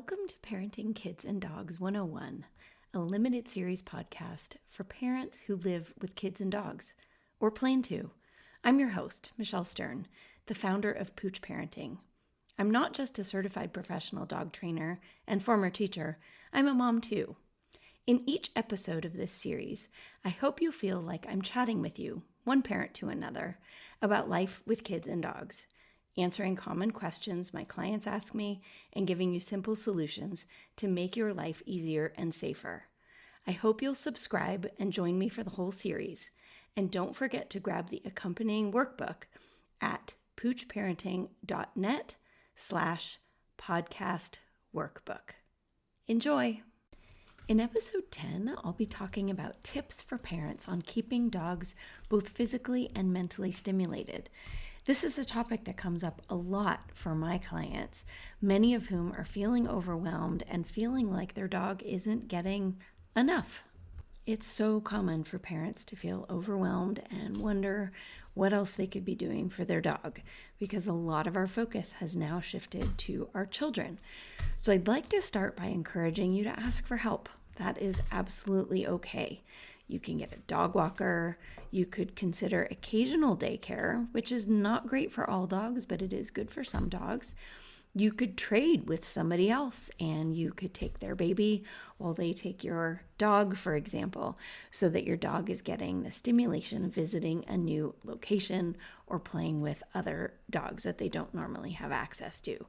Welcome to Parenting Kids and Dogs 101, a limited series podcast for parents who live with kids and dogs, or plan to. I'm your host, Michelle Stern, the founder of Pooch Parenting. I'm not just a certified professional dog trainer and former teacher, I'm a mom too. In each episode of this series, I hope you feel like I'm chatting with you, one parent to another, about life with kids and dogs, answering common questions my clients ask me, and giving you simple solutions to make your life easier and safer. I hope you'll subscribe and join me for the whole series. And don't forget to grab the accompanying workbook at poochparenting.net/podcast workbook. Enjoy! In episode 10, I'll be talking about tips for parents on keeping dogs both physically and mentally stimulated. This is a topic that comes up a lot for my clients, many of whom are feeling overwhelmed and feeling like their dog isn't getting enough. It's so common for parents to feel overwhelmed and wonder what else they could be doing for their dog, because a lot of our focus has now shifted to our children. So I'd like to start by encouraging you to ask for help. That is absolutely okay. You can get a dog walker. You could consider occasional daycare, which is not great for all dogs, but it is good for some dogs. You could trade with somebody else and you could take their baby while they take your dog, for example, so that your dog is getting the stimulation of visiting a new location or playing with other dogs that they don't normally have access to.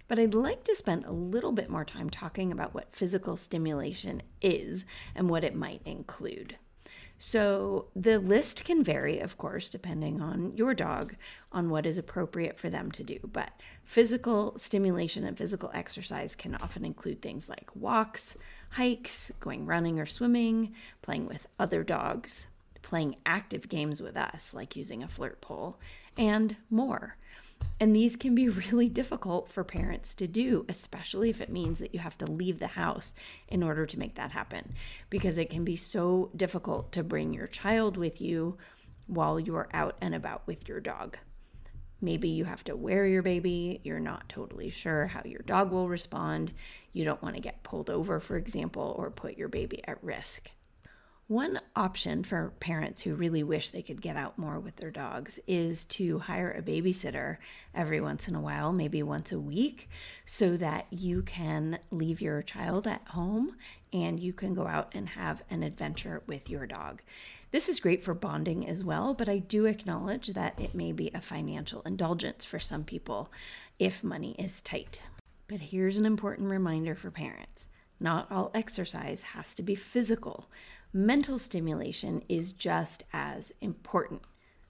But I'd like to spend a little bit more time talking about what physical stimulation is and what it might include. So the list can vary, of course, depending on your dog, on what is appropriate for them to do. But physical stimulation and physical exercise can often include things like walks, hikes, going running or swimming, playing with other dogs, playing active games with us, like using a flirt pole, and more. And these can be really difficult for parents to do, especially if it means that you have to leave the house in order to make that happen, because it can be so difficult to bring your child with you while you are out and about with your dog. Maybe you have to wear your baby. You're not totally sure how your dog will respond. You don't want to get pulled over, for example, or put your baby at risk. One option for parents who really wish they could get out more with their dogs is to hire a babysitter every once in a while, maybe once a week, so that you can leave your child at home and you can go out and have an adventure with your dog. This is great for bonding as well, but I do acknowledge that it may be a financial indulgence for some people if money is tight. But here's an important reminder for parents. Not all exercise has to be physical. Mental stimulation is just as important.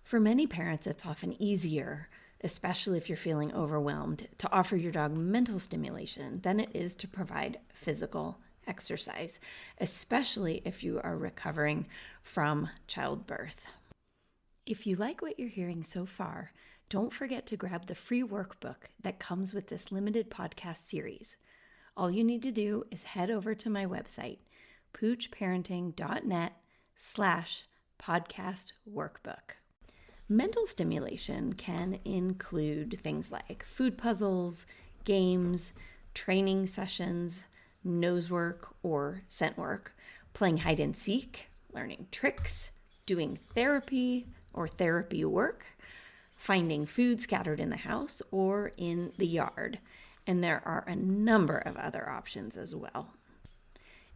For many parents, it's often easier, especially if you're feeling overwhelmed, to offer your dog mental stimulation than it is to provide physical exercise, especially if you are recovering from childbirth. If you like what you're hearing so far, don't forget to grab the free workbook that comes with this limited podcast series. All you need to do is head over to my website, poochparenting.net/podcast workbook. Mental stimulation can include things like food puzzles, games, training sessions, nose work or scent work, playing hide and seek, learning tricks, doing therapy or therapy work, finding food scattered in the house or in the yard. And there are a number of other options as well.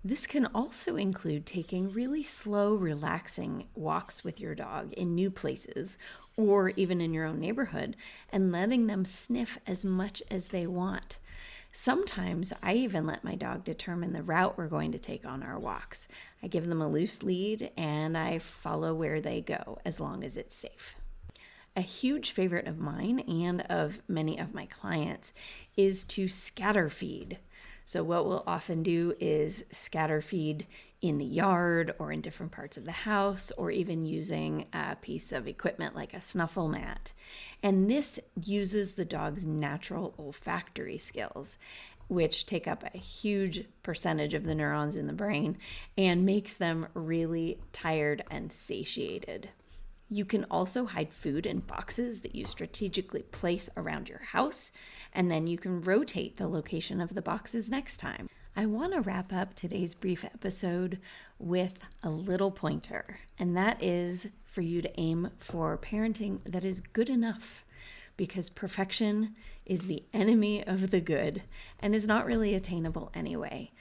This can also include taking really slow, relaxing walks with your dog in new places or even in your own neighborhood and letting them sniff as much as they want. Sometimes I even let my dog determine the route we're going to take on our walks. I give them a loose lead and I follow where they go as long as it's safe. A huge favorite of mine and of many of my clients is to scatter feed. So what we'll often do is scatter feed in the yard or in different parts of the house, or even using a piece of equipment like a snuffle mat. And this uses the dog's natural olfactory skills, which take up a huge percentage of the neurons in the brain and makes them really tired and satiated. You can also hide food in boxes that you strategically place around your house, and then you can rotate the location of the boxes next time. I want to wrap up today's brief episode with a little pointer, and that is for you to aim for parenting that is good enough, because perfection is the enemy of the good and is not really attainable anyway.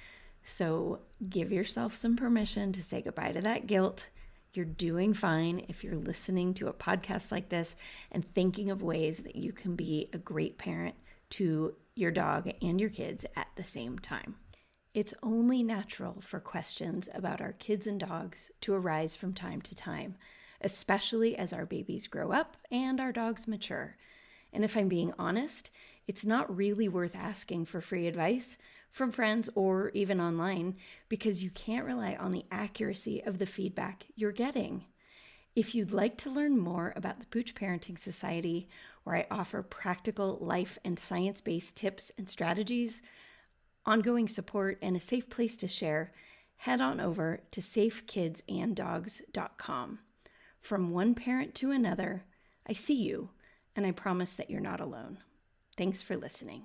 So give yourself some permission to say goodbye to that guilt. You're doing fine if you're listening to a podcast like this and thinking of ways that you can be a great parent to your dog and your kids at the same time. It's only natural for questions about our kids and dogs to arise from time to time, especially as our babies grow up and our dogs mature. And if I'm being honest, it's not really worth asking for free advice from friends or even online, because you can't rely on the accuracy of the feedback you're getting. If you'd like to learn more about the Pooch Parenting Society, where I offer practical life and science-based tips and strategies, ongoing support, and a safe place to share, head on over to safekidsanddogs.com. From one parent to another, I see you, and I promise that you're not alone. Thanks for listening.